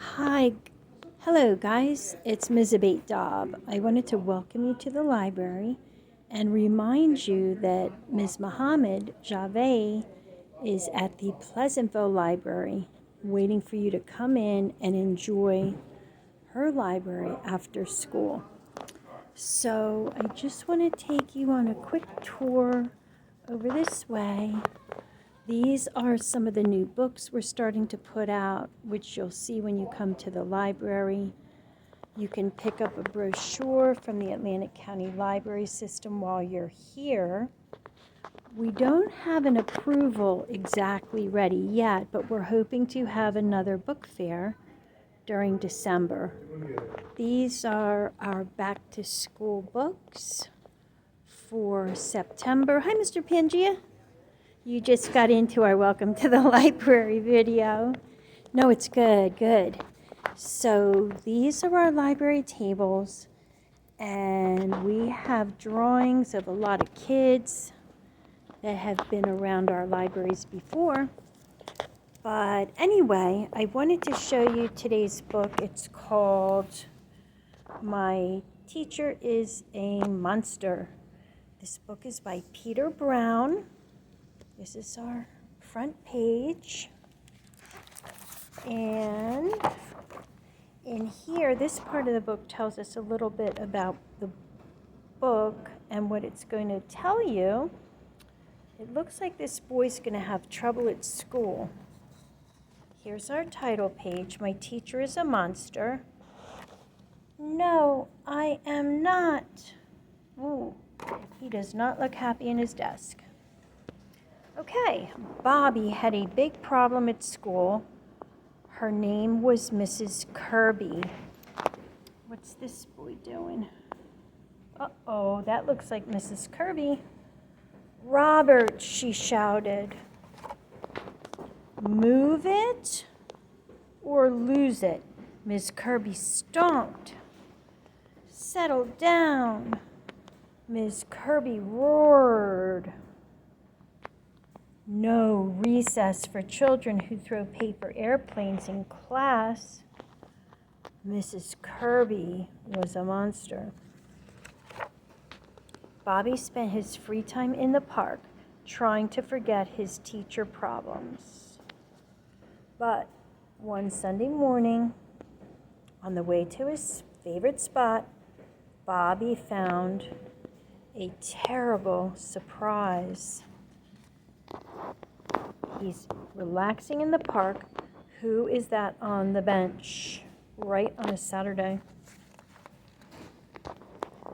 Hi, hello guys, it's Ms. Abate Dobb. I wanted to welcome you to the library and remind you that Ms. Mohammed Javed is at the Pleasantville Library waiting for you to come in and enjoy her library after school. So I just want to take you on a quick tour over this way. These are some of the new books we're starting to put out, which you'll see when you come to the library. You can pick up a brochure from the Atlantic County Library System while you're here. We don't have an approval exactly ready yet, but we're hoping to have another book fair during December. These are our back-to-school books for September. Hi, Mr. Pangia. You just got into our welcome to the library video. No, it's good. So these are our library tables, and we have drawings of a lot of kids that have been around our libraries before. But anyway, I wanted to show you today's book. It's called My Teacher is a Monster. This book is by Peter Brown. This is our front page. And in here, this part of the book tells us a little bit about the book and what it's going to tell you. It looks like this boy's going to have trouble at school. Here's our title page. My teacher is a monster. No, I am not. Ooh, he does not look happy in his desk. Okay, Bobby had a big problem at school. Her name was Mrs. Kirby. What's this boy doing? Uh-oh, that looks like Mrs. Kirby. Robert, she shouted. Move it or lose it. Miss Kirby stomped. Settle down. Miss Kirby roared. No recess for children who throw paper airplanes in class. Mrs. Kirby was a monster. Bobby spent his free time in the park trying to forget his teacher problems. But one Sunday morning, on the way to his favorite spot, Bobby found a terrible surprise. He's relaxing in the park. Who is that on the bench right on a Saturday?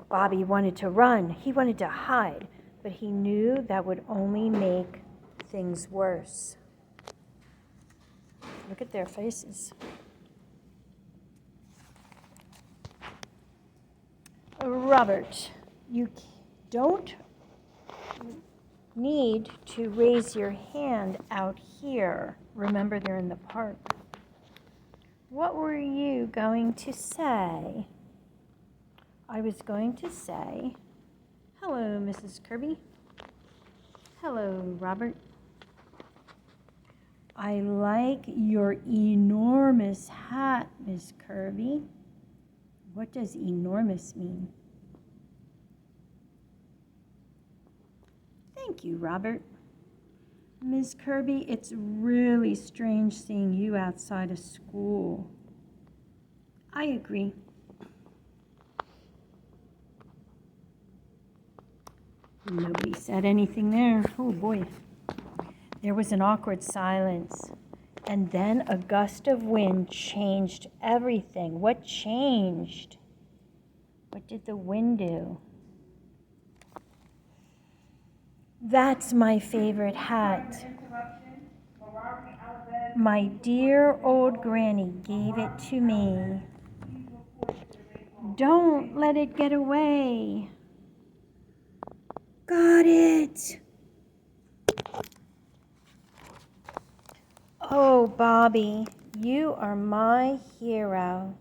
Bobby wanted to run. He wanted to hide, but he knew that would only make things worse. Look at their faces. Robert, you don't need to raise your hand out here. Remember, they're in the park. What were you going to say? I was going to say, hello, Mrs. Kirby. Hello, Robert. I like your enormous hat, Miss Kirby. What does enormous mean? Thank you, Robert. Miss Kirby, it's really strange seeing you outside of school. I agree. Nobody said anything there. Oh boy. There was an awkward silence. And then a gust of wind changed everything. What changed? What did the wind do? That's my favorite hat. My dear old granny gave it to me. Don't let it get away. Got it. Oh, Bobby, you are my hero.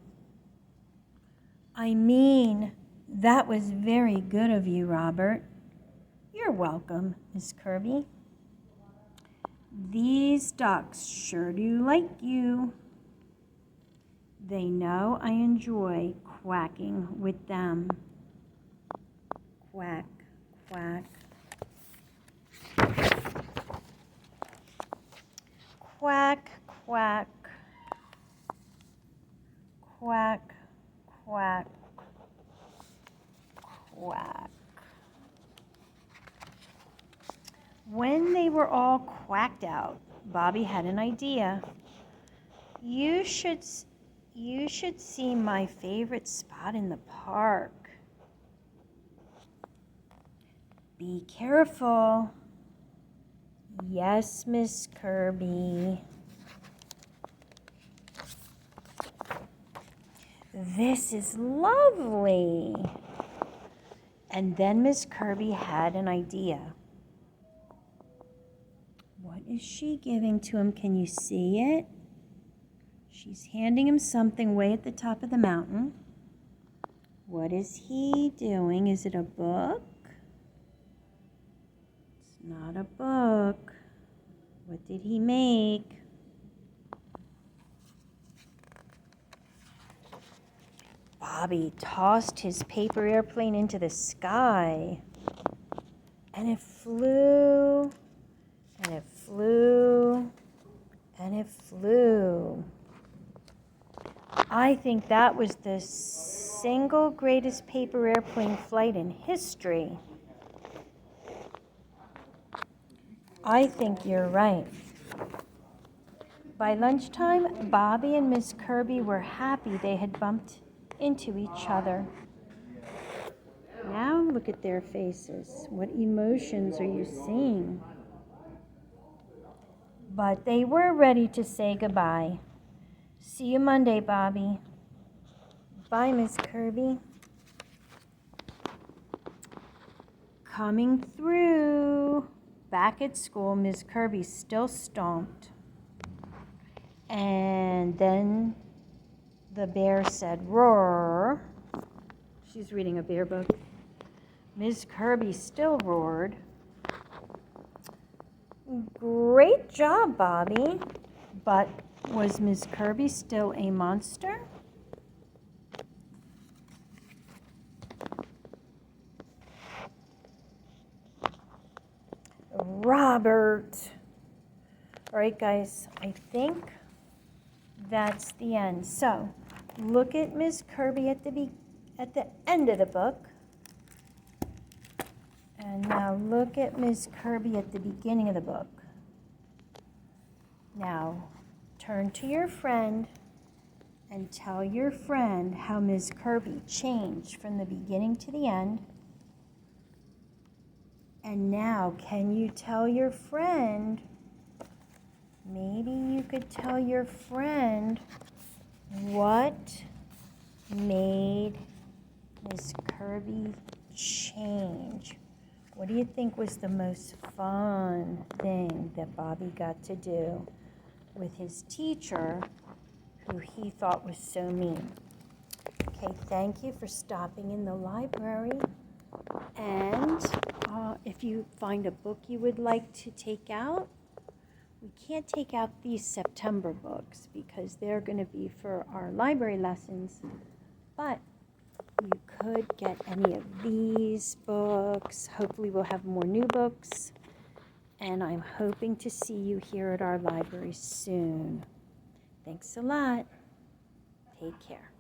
I mean, that was very good of you, Robert. You're welcome, Miss Kirby. These ducks sure do like you. They know I enjoy quacking with them. Quack, quack. Quack, quack. Quack, quack, quack. When they were all quacked out, Bobby had an idea. You should see my favorite spot in the park. Be careful. Yes, Miss Kirby. This is lovely. And then Miss Kirby had an idea. What is she giving to him? Can you see it? She's handing him something way at the top of the mountain. What is he doing? Is it a book? It's not a book. What did he make? Bobby tossed his paper airplane into the sky. And it flew, and it flew, and it flew. I think that was the single greatest paper airplane flight in history. I think you're right. By lunchtime, Bobby and Miss Kirby were happy they had bumped into each other. Now look at their faces. What emotions are you seeing? But they were ready to say goodbye. See you Monday, Bobby. Bye, Miss Kirby. Coming through. Back at school, Miss Kirby still stomped. And then the bear said, roar. She's reading a bear book. Miss Kirby still roared. Great job, Bobby. But was Miss Kirby still a monster? Robert. All right, guys, I think that's the end. So look at Miss Kirby at the end of the book. And now look at Miss Kirby at the beginning of the book. Now turn to your friend and tell your friend how Miss Kirby changed from the beginning to the end. And now, can you tell your friend, maybe you could tell your friend what made Miss Kirby change? What do you think was the most fun thing that Bobby got to do with his teacher, who he thought was so mean? Okay, thank you for stopping in the library. And if you find a book you would like to take out, we can't take out these September books because they're going to be for our library lessons, but you could get any of these books. Hopefully we'll have more new books, and I'm hoping to see you here at our library soon. Thanks a lot. Take care.